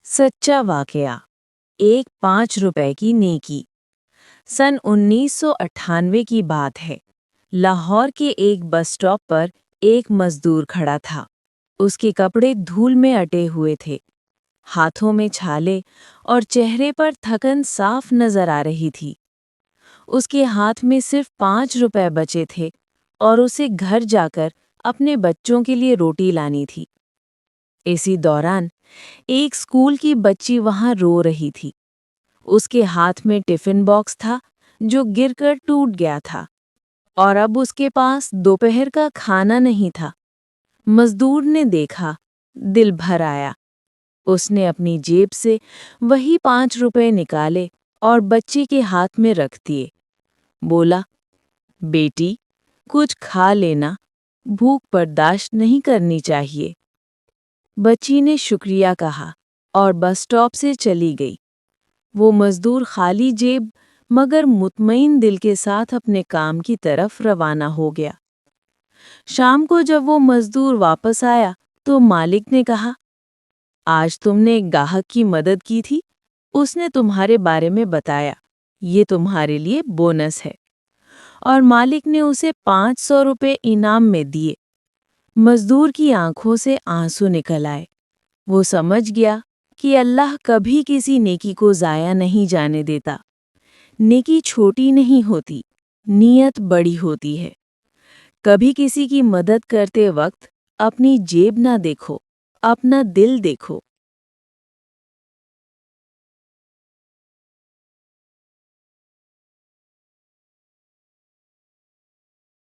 सच्चा वाकया। एक 5 रुपए की नेकी। सन 1998 की बात है। लाहौर के एक बस स्टॉप पर एक मजदूर खड़ा था। उसके कपड़े धूल में अटे हुए थे, हाथों में छाले और चेहरे पर थकन साफ नजर आ रही थी। उसके हाथ में सिर्फ 5 रुपए बचे थे और उसे घर जाकर अपने बच्चों के लिए रोटी लानी थी। इसी दौरान एक स्कूल की बच्ची वहां रो रही थी। उसके हाथ में टिफिन बॉक्स था जो गिरकर टूट गया था और अब उसके पास दोपहर का खाना नहीं था। मजदूर ने देखा, दिल भर आया। उसने अपनी जेब से वही 5 रुपए निकाले और बच्ची के हाथ में रख दिए। बोला, बेटी, कुछ खा लेना, भूख बर्दाश्त नहीं करनी चाहिए। बच्ची ने शुक्रिया कहा और बस स्टॉप से चली गई। वो मजदूर खाली जेब मगर मुतमईन दिल के साथ अपने काम की तरफ रवाना हो गया। शाम को जब वो मजदूर वापस आया तो मालिक ने कहा, आज तुमने एक ग्राहक की मदद की थी, उसने तुम्हारे बारे में बताया, ये तुम्हारे लिए बोनस है। और मालिक ने उसे 500 रुपए इनाम में दिए। मजदूर की आंखों से आंसू निकल आए। वो समझ गया कि अल्लाह कभी किसी नेकी को ज़ाया नहीं जाने देता। नेकी छोटी नहीं होती, नीयत बड़ी होती है। कभी किसी की मदद करते वक्त अपनी जेब ना देखो, अपना दिल देखो।